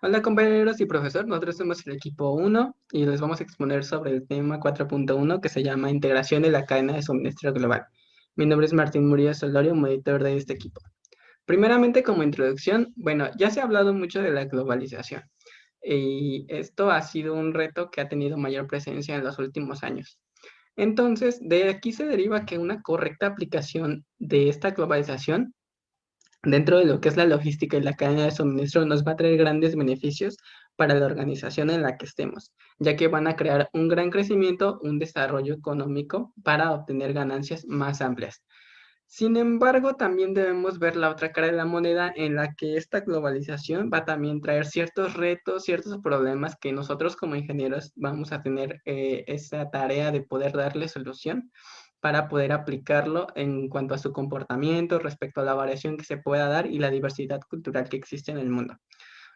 Hola compañeros y profesor, nosotros somos el equipo 1 y les vamos a exponer sobre el tema 4.1 que se llama Integración de la cadena de suministro global. Mi nombre es Martín Murillo Solorio, monitor de este equipo. Primeramente, como introducción, bueno, ya se ha hablado mucho de la globalización y esto ha sido un reto que ha tenido mayor presencia en los últimos años. Entonces, de aquí se deriva que una correcta aplicación de esta globalización dentro de lo que es la logística y la cadena de suministro nos va a traer grandes beneficios para la organización en la que estemos, ya que van a crear un gran crecimiento, un desarrollo económico para obtener ganancias más amplias. Sin embargo, también debemos ver la otra cara de la moneda en la que esta globalización va a también traer ciertos retos, ciertos problemas que nosotros como ingenieros vamos a tener esa tarea de poder darle solución para poder aplicarlo en cuanto a su comportamiento, respecto a la variación que se pueda dar y la diversidad cultural que existe en el mundo.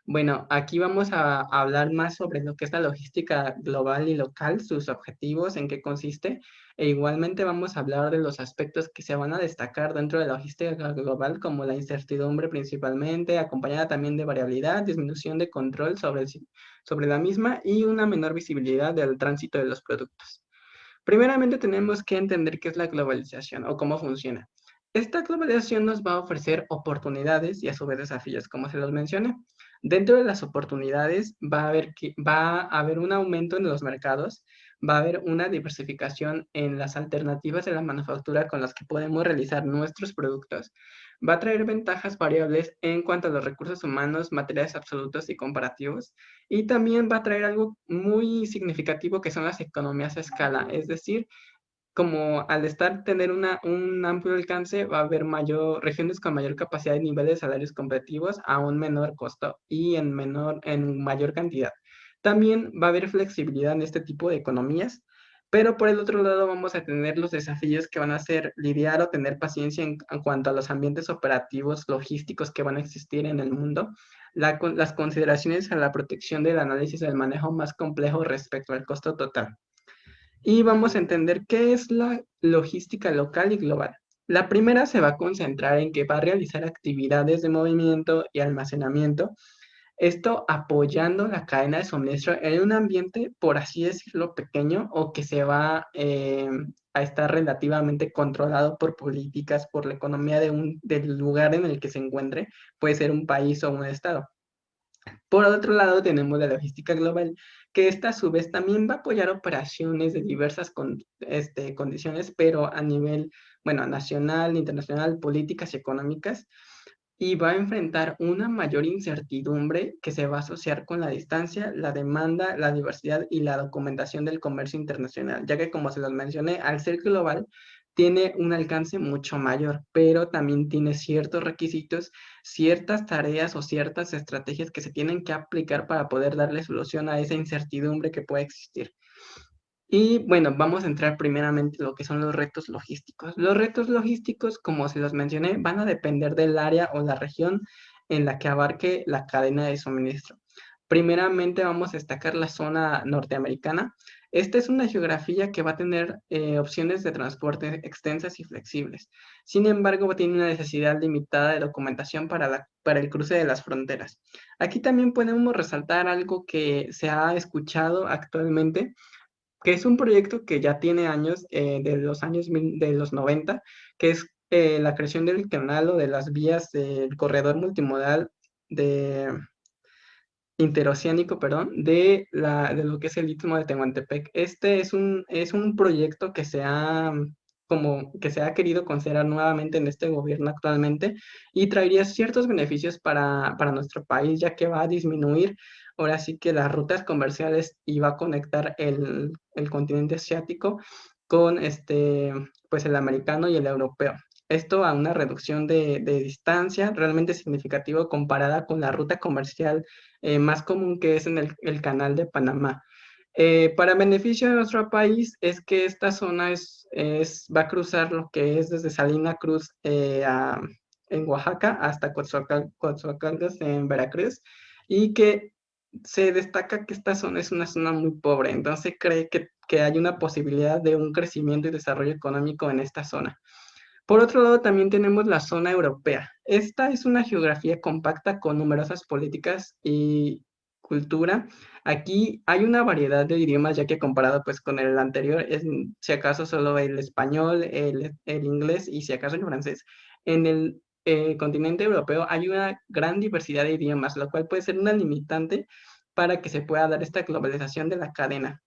Bueno, aquí vamos a hablar más sobre lo que es la logística global y local, sus objetivos, en qué consiste, e igualmente vamos a hablar de los aspectos que se van a destacar dentro de la logística global, como la incertidumbre principalmente, acompañada también de variabilidad, disminución de control sobre la misma y una menor visibilidad del tránsito de los productos. Primeramente tenemos que entender qué es la globalización o cómo funciona. Esta globalización nos va a ofrecer oportunidades y a su vez desafíos, como se los mencioné. Dentro de las oportunidades va a haber un aumento en los mercados, va a haber una diversificación en las alternativas de la manufactura con las que podemos realizar nuestros productos. Va a traer ventajas variables en cuanto a los recursos humanos, materiales absolutos y comparativos. Y también va a traer algo muy significativo que son las economías a escala, es decir, como al tener un amplio alcance, va a haber regiones con mayor capacidad de niveles de salarios competitivos a un menor costo y en mayor cantidad. También va a haber flexibilidad en este tipo de economías, pero por el otro lado vamos a tener los desafíos que van a ser lidiar o tener paciencia en cuanto a los ambientes operativos logísticos que van a existir en el mundo, las consideraciones a la protección del análisis del manejo más complejo respecto al costo total. Y vamos a entender qué es la logística local y global. La primera se va a concentrar en que va a realizar actividades de movimiento y almacenamiento, esto apoyando la cadena de suministro en un ambiente, por así decirlo, pequeño o que se va a estar relativamente controlado por políticas, por la economía del lugar en el que se encuentre, puede ser un país o un estado. Por otro lado, tenemos la logística global, que esta a su vez también va a apoyar operaciones de diversas condiciones, pero a nivel, bueno, nacional, internacional, políticas y económicas, y va a enfrentar una mayor incertidumbre que se va a asociar con la distancia, la demanda, la diversidad y la documentación del comercio internacional, ya que como se los mencioné, al ser global, tiene un alcance mucho mayor, pero también tiene ciertos requisitos, ciertas tareas o ciertas estrategias que se tienen que aplicar para poder darle solución a esa incertidumbre que puede existir. Y bueno, vamos a entrar primeramente en lo que son los retos logísticos. Los retos logísticos, como se los mencioné, van a depender del área o la región en la que abarque la cadena de suministro. Primeramente vamos a destacar la zona norteamericana. Esta es una geografía que va a tener opciones de transporte extensas y flexibles. Sin embargo, tiene una necesidad limitada de documentación para el cruce de las fronteras. Aquí también podemos resaltar algo que se ha escuchado actualmente, que es un proyecto que ya tiene años, de los 90, que es la creación del canal o de las vías del corredor multimodal de interoceánico, perdón, de lo que es el Istmo de Tehuantepec. Este es un proyecto que se ha querido considerar nuevamente en este gobierno actualmente y traería ciertos beneficios para nuestro país, ya que va a disminuir ahora sí que las rutas comerciales y va a conectar el continente asiático con pues el americano y el europeo. Esto a una reducción de distancia realmente significativo comparada con la ruta comercial más común que es en el canal de Panamá. Para beneficio de nuestro país es que esta zona va a cruzar lo que es desde Salina Cruz en Oaxaca hasta Coatzacoalcos en Veracruz y que se destaca que esta zona es una zona muy pobre, entonces cree que hay una posibilidad de un crecimiento y desarrollo económico en esta zona. Por otro lado, también tenemos la zona europea. Esta es una geografía compacta con numerosas políticas y cultura. Aquí hay una variedad de idiomas, ya que comparado pues con el anterior, es si acaso solo el español, el inglés y si acaso el francés. En el continente europeo hay una gran diversidad de idiomas, lo cual puede ser una limitante para que se pueda dar esta globalización de la cadena.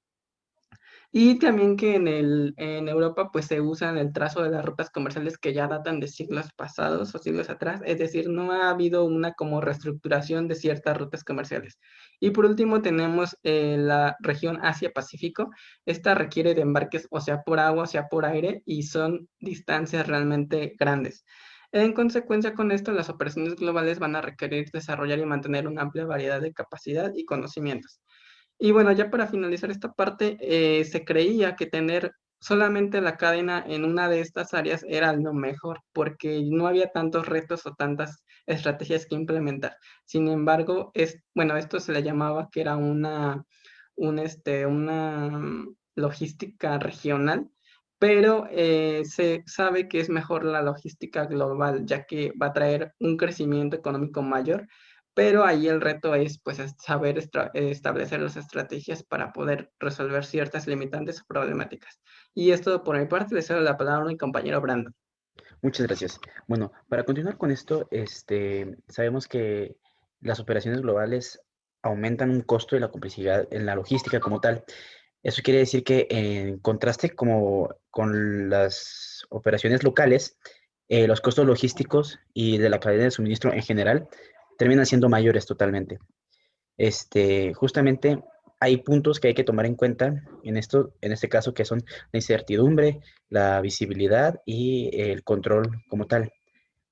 Y también que en Europa pues se usan el trazo de las rutas comerciales que ya datan de siglos pasados o siglos atrás, es decir, no ha habido una como reestructuración de ciertas rutas comerciales. Y por último tenemos la región Asia-Pacífico. Esta requiere de embarques o sea por agua o sea por aire y son distancias realmente grandes. En consecuencia con esto, las operaciones globales van a requerir desarrollar y mantener una amplia variedad de capacidad y conocimientos. Y bueno, ya para finalizar esta parte, se creía que tener solamente la cadena en una de estas áreas era lo mejor, porque no había tantos retos o tantas estrategias que implementar. Sin embargo, bueno, esto se le llamaba que era una logística regional, pero se sabe que es mejor la logística global, ya que va a traer un crecimiento económico mayor, pero ahí el reto es pues saber establecer las estrategias para poder resolver ciertas limitantes o problemáticas. Y esto por mi parte, le cedo la palabra a mi compañero Brandon. Muchas gracias. Bueno, para continuar con esto, sabemos que las operaciones globales aumentan un costo de la complejidad en la logística como tal. Eso quiere decir que en contraste como con las operaciones locales, los costos logísticos y de la cadena de suministro en general terminan siendo mayores totalmente. Justamente hay puntos que hay que tomar en cuenta en este caso, que son la incertidumbre, la visibilidad y el control como tal. La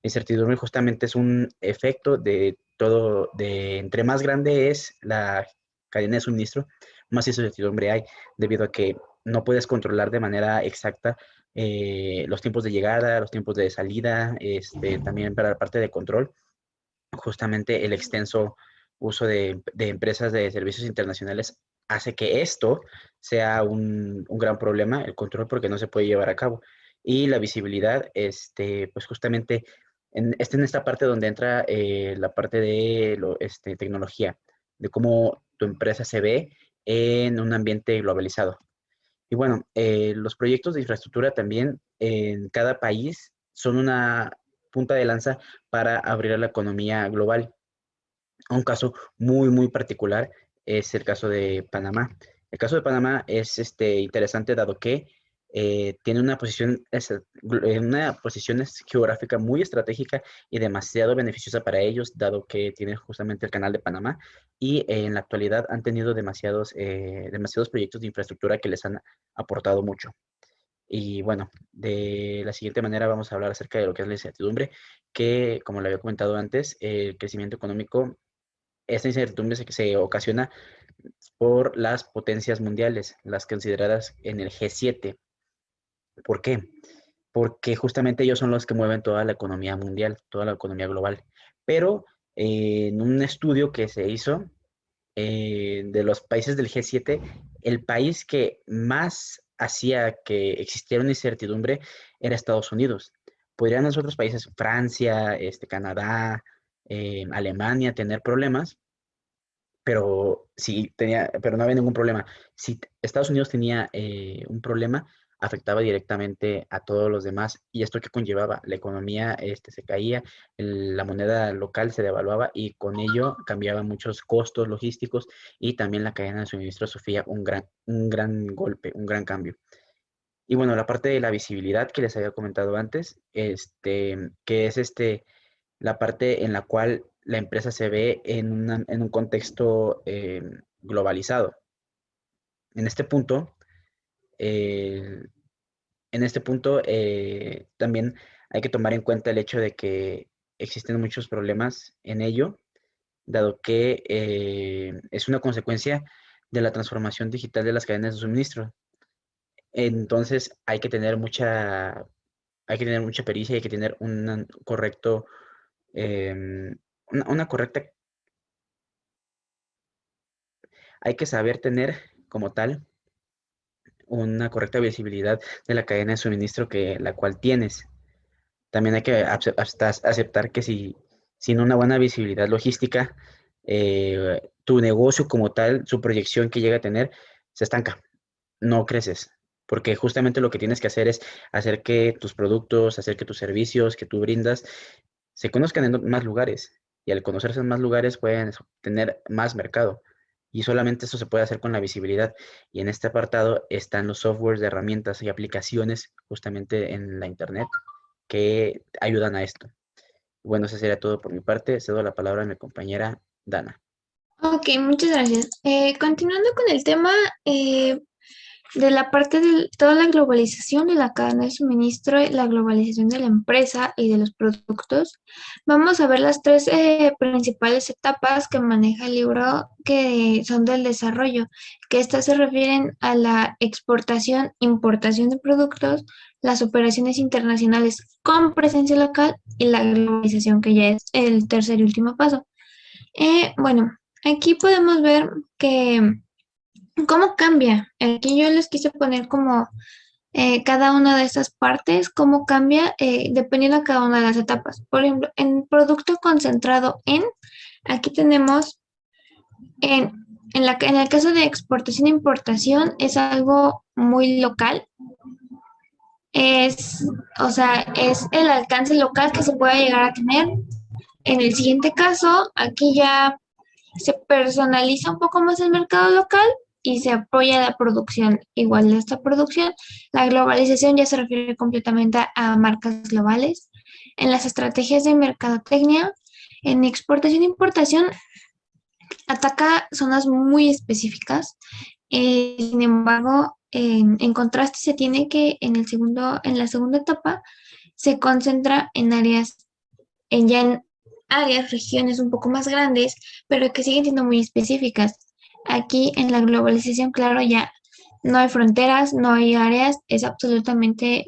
incertidumbre justamente es un efecto de todo, de entre más grande es la cadena de suministro, más incertidumbre hay, debido a que no puedes controlar de manera exacta los tiempos de llegada, los tiempos de salida, también para la parte de control justamente el extenso uso de empresas de servicios internacionales hace que esto sea un gran problema, el control, porque no se puede llevar a cabo. Y la visibilidad, pues justamente en esta parte donde entra la parte de tecnología, de cómo tu empresa se ve en un ambiente globalizado. Y bueno, los proyectos de infraestructura también en cada país son una punta de lanza para abrir a la economía global. Un caso muy, muy particular es el caso de Panamá. El caso de Panamá es interesante dado que tiene una posición geográfica muy estratégica y demasiado beneficiosa para ellos, dado que tiene justamente el canal de Panamá y en la actualidad han tenido demasiados proyectos de infraestructura que les han aportado mucho. Y bueno, de la siguiente manera vamos a hablar acerca de lo que es la incertidumbre, que como le había comentado antes, el crecimiento económico, esta incertidumbre se ocasiona por las potencias mundiales, las consideradas en el G7. ¿Por qué? Porque justamente ellos son los que mueven toda la economía mundial, toda la economía global. Pero en un estudio que se hizo de los países del G7, el país que más hacía que existiera una incertidumbre era Estados Unidos. Podrían los otros países, Francia, Canadá, Alemania, tener problemas, pero no había ningún problema. Si Estados Unidos tenía un problema, afectaba directamente a todos los demás. ¿Y esto qué conllevaba? La economía se caía, la moneda local se devaluaba y con ello cambiaban muchos costos logísticos y también la cadena de suministro sufría un gran golpe, un gran cambio. Y bueno, la parte de la visibilidad que les había comentado antes, que es la parte en la cual la empresa se ve en un contexto globalizado. En este punto, eh, también hay que tomar en cuenta el hecho de que existen muchos problemas en ello, dado que es una consecuencia de la transformación digital de las cadenas de suministro. Entonces hay que tener mucha pericia y hay que tener una correcta, hay que saber tener como tal una correcta visibilidad de la cadena de suministro que la cual tienes. También hay que aceptar que sin una buena visibilidad logística, tu negocio como tal, su proyección que llega a tener, se estanca, no creces. Porque justamente lo que tienes que hacer es hacer que tus productos, hacer que tus servicios que tú brindas se conozcan en más lugares. Y al conocerse en más lugares pueden tener más mercado. Y solamente eso se puede hacer con la visibilidad. Y en este apartado están los softwares de herramientas y aplicaciones justamente en la internet que ayudan a esto. Bueno, eso sería todo por mi parte. Cedo la palabra a mi compañera Dana. Ok, muchas gracias. Continuando con el tema de la parte de toda la globalización de la cadena de suministro, la globalización de la empresa y de los productos, vamos a ver las tres principales etapas que maneja el libro que son del desarrollo, que estas se refieren a la exportación, importación de productos, las operaciones internacionales con presencia local y la globalización, que ya es el tercer y último paso. Bueno, aquí podemos ver que cómo cambia. Aquí yo les quise poner como cada una de estas partes, cómo cambia dependiendo de cada una de las etapas. Por ejemplo, en producto concentrado en, aquí tenemos en el caso de exportación e importación es algo muy local. O sea, es el alcance local que se puede llegar a tener. En el siguiente caso, aquí ya se personaliza un poco más el mercado local y se apoya la producción igual de esta producción. La globalización ya se refiere completamente a marcas globales. En las estrategias de mercadotecnia, en exportación e importación, ataca zonas muy específicas. Sin embargo, en contraste se tiene que en la segunda etapa se concentra en en áreas, regiones un poco más grandes, pero que siguen siendo muy específicas. Aquí en la globalización, claro, ya no hay fronteras, no hay áreas, es absolutamente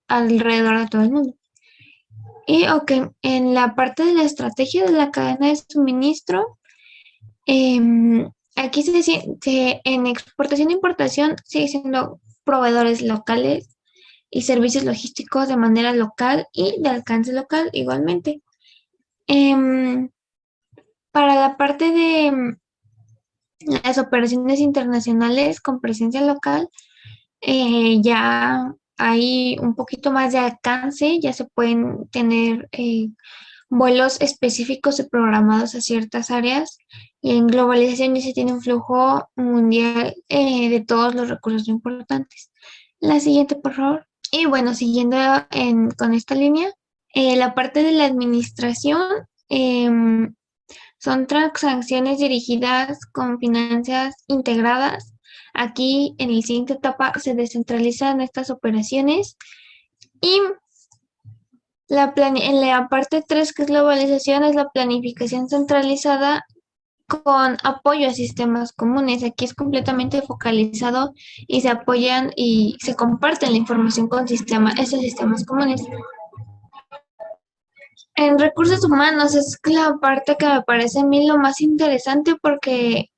alrededor de todo el mundo. Y ok, en la parte de la estrategia de la cadena de suministro, aquí en exportación e importación sigue siendo proveedores locales y servicios logísticos de manera local y de alcance local igualmente. Em, para la parte de las operaciones internacionales con presencia local, ya hay un poquito más de alcance, ya se pueden tener vuelos específicos y programados a ciertas áreas. Y en globalización ya se tiene un flujo mundial de todos los recursos importantes. La siguiente, por favor. Y bueno, siguiendo con esta línea, la parte de la administración son transacciones dirigidas con finanzas integradas. Aquí en la siguiente etapa se descentralizan estas operaciones y en la parte 3, que es globalización, es la planificación centralizada con apoyo a sistemas comunes. Aquí es completamente focalizado y se apoyan y se comparten la información con esos sistemas comunes. En recursos humanos es la parte que me parece a mí lo más interesante porque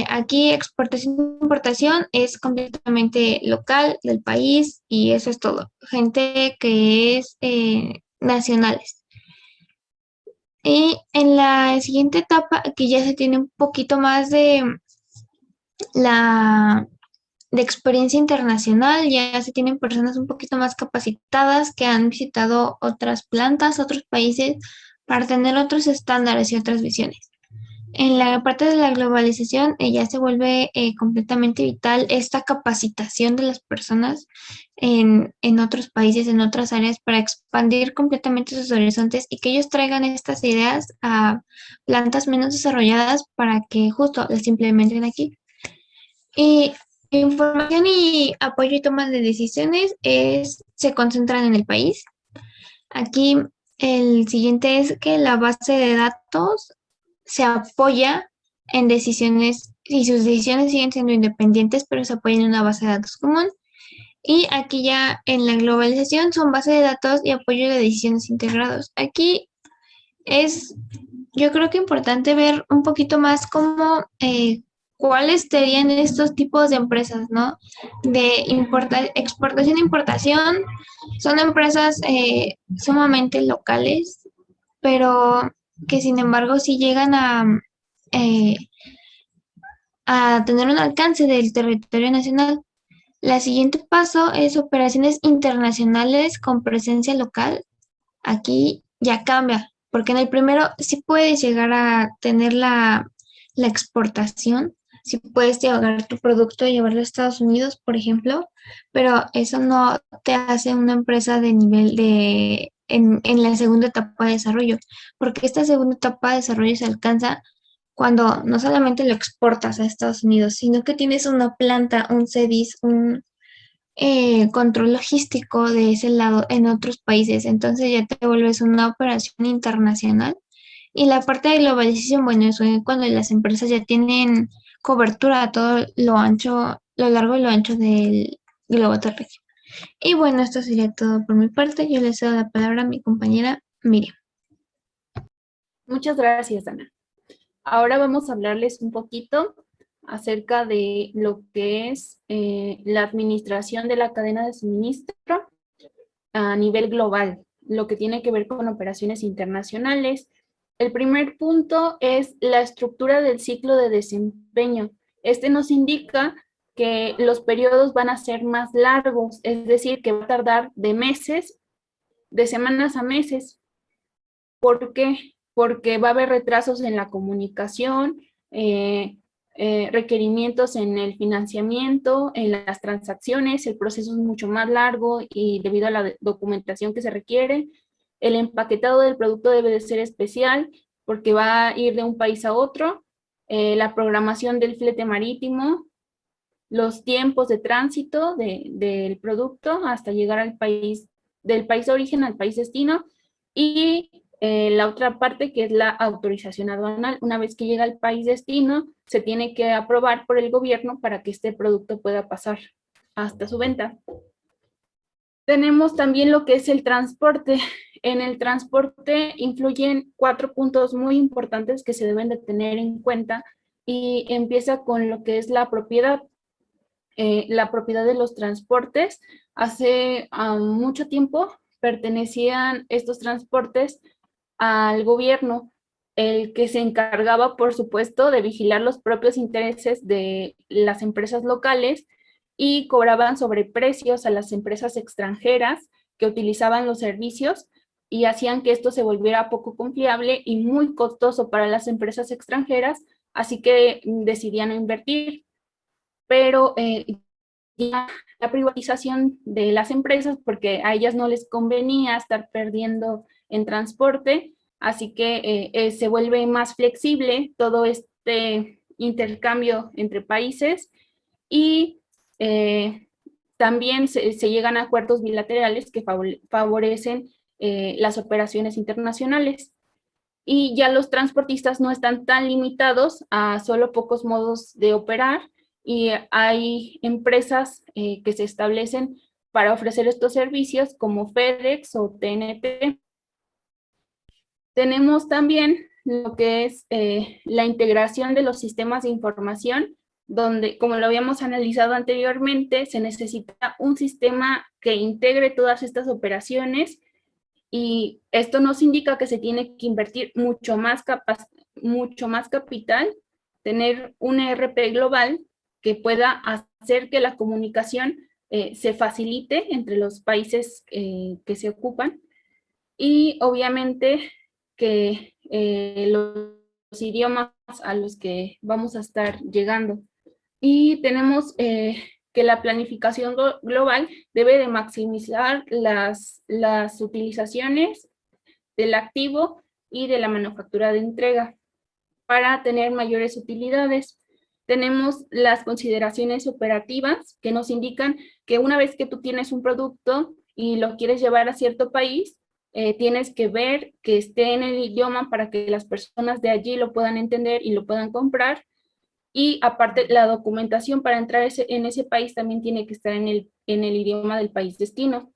aquí exportación e importación es completamente local del país y eso es todo. Gente que es nacionales. Y en la siguiente etapa, aquí ya se tiene un poquito más de experiencia internacional, ya se tienen personas un poquito más capacitadas que han visitado otras plantas, otros países, para tener otros estándares y otras visiones. En la parte de la globalización ya se vuelve completamente vital esta capacitación de las personas en otros países, en otras áreas, para expandir completamente sus horizontes y que ellos traigan estas ideas a plantas menos desarrolladas para que justo las implementen aquí. Y información y apoyo y toma de decisiones se concentran en el país. Aquí el siguiente es que la base de datos se apoya en decisiones y sus decisiones siguen siendo independientes, pero se apoyan en una base de datos común. Y aquí ya en la globalización son base de datos y apoyo de decisiones integrados. Aquí es, yo creo que importante ver un poquito más cómo, cuáles serían estos tipos de empresas, ¿no? De exportación e importación. Son empresas sumamente locales, pero que sin embargo sí llegan eh, a tener un alcance del territorio nacional. La siguiente paso es operaciones internacionales con presencia local. Aquí ya cambia, porque en el primero sí puedes llegar a tener la exportación, sí puedes llevar tu producto y llevarlo a Estados Unidos, por ejemplo, pero eso no te hace una empresa de nivel en la segunda etapa de desarrollo, porque esta segunda etapa de desarrollo se alcanza cuando no solamente lo exportas a Estados Unidos, sino que tienes una planta, un CEDIS, un control logístico de ese lado en otros países. Entonces ya te vuelves una operación internacional. Y la parte de globalización, bueno, eso es cuando las empresas ya tienen cobertura a todo lo ancho, lo largo y lo ancho del globo terráqueo. Y bueno, esto sería todo por mi parte. Yo le cedo la palabra a mi compañera Miriam. Muchas gracias, Ana. Ahora vamos a hablarles un poquito acerca de lo que es la administración de la cadena de suministro a nivel global, lo que tiene que ver con operaciones internacionales. El primer punto es la estructura del ciclo de desempeño. Este nos indica que los periodos van a ser más largos, es decir, que va a tardar de meses, de semanas a meses. ¿Por qué? Porque va a haber retrasos en la comunicación, requerimientos en el financiamiento, en las transacciones, el proceso es mucho más largo y debido a la documentación que se requiere, el empaquetado del producto debe de ser especial porque va a ir de un país a otro, la programación del flete marítimo, los tiempos de tránsito del producto hasta llegar al país, del país de origen al país destino, y la otra parte que es la autorización aduanal. Una vez que llega al país destino, se tiene que aprobar por el gobierno para que este producto pueda pasar hasta su venta. Tenemos también lo que es el transporte. En el transporte influyen 4 puntos muy importantes que se deben de tener en cuenta y empieza con lo que es la propiedad. La propiedad de los transportes. Hace mucho tiempo pertenecían estos transportes al gobierno, el que se encargaba, por supuesto, de vigilar los propios intereses de las empresas locales y cobraban sobreprecios a las empresas extranjeras que utilizaban los servicios y hacían que esto se volviera poco confiable y muy costoso para las empresas extranjeras, así que decidían no invertir. Pero ya la privatización de las empresas, porque a ellas no les convenía estar perdiendo en transporte, así que se vuelve más flexible todo este intercambio entre países y también se llegan a acuerdos bilaterales que favorecen las operaciones internacionales. Y ya los transportistas no están tan limitados a solo pocos modos de operar, y hay empresas que se establecen para ofrecer estos servicios como FedEx o TNT. Tenemos también lo que es la integración de los sistemas de información, donde, como lo habíamos analizado anteriormente, se necesita un sistema que integre todas estas operaciones, y esto nos indica que se tiene que invertir mucho más capital, tener un ERP global que pueda hacer que la comunicación se facilite entre los países que se ocupan, y obviamente que los idiomas a los que vamos a estar llegando. Y tenemos que la planificación global debe de maximizar las utilizaciones del activo y de la manufactura de entrega para tener mayores utilidades. Tenemos las consideraciones operativas que nos indican que una vez que tú tienes un producto y lo quieres llevar a cierto país, tienes que ver que esté en el idioma para que las personas de allí lo puedan entender y lo puedan comprar. Y aparte, la documentación para entrar en ese país también tiene que estar en el idioma del país destino.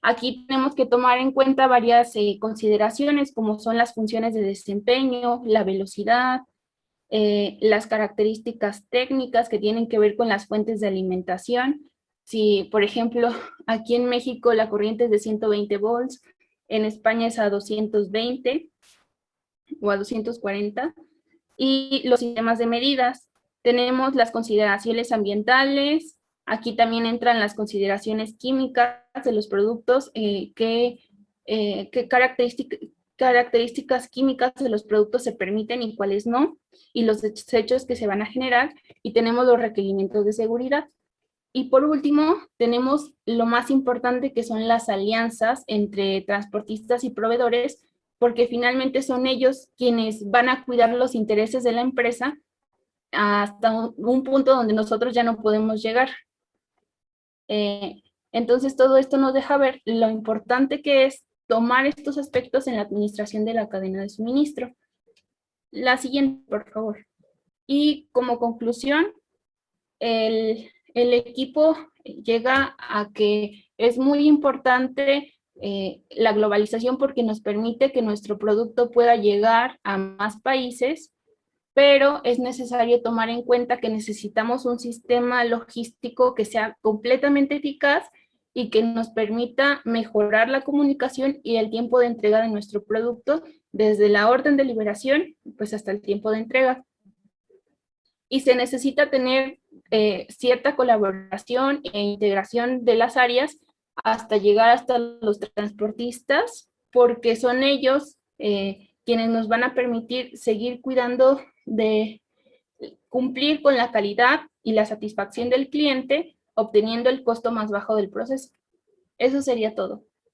Aquí tenemos que tomar en cuenta varias consideraciones, como son las funciones de desempeño, la velocidad, las características técnicas que tienen que ver con las fuentes de alimentación. Si, por ejemplo, aquí en México la corriente es de 120 volts, en España es a 220. o a 240. Y los sistemas de medidas. Tenemos las consideraciones ambientales, aquí también entran las consideraciones químicas de los productos, qué características químicas de los productos se permiten y cuáles no, y los desechos que se van a generar, y tenemos los requerimientos de seguridad. Y por último, tenemos lo más importante, que son las alianzas entre transportistas y proveedores, porque finalmente son ellos quienes van a cuidar los intereses de la empresa hasta un punto donde nosotros ya no podemos llegar. Entonces, todo esto nos deja ver lo importante que es tomar estos aspectos en la administración de la cadena de suministro. La siguiente, por favor. Y como conclusión, el equipo llega a que es muy importante la globalización, porque nos permite que nuestro producto pueda llegar a más países, pero es necesario tomar en cuenta que necesitamos un sistema logístico que sea completamente eficaz y que nos permita mejorar la comunicación y el tiempo de entrega de nuestro producto, desde la orden de liberación pues hasta el tiempo de entrega. Y se necesita tener cierta colaboración e integración de las áreas hasta llegar hasta los transportistas, porque son ellos quienes nos van a permitir seguir cuidando de cumplir con la calidad y la satisfacción del cliente, obteniendo el costo más bajo del proceso. Eso sería todo.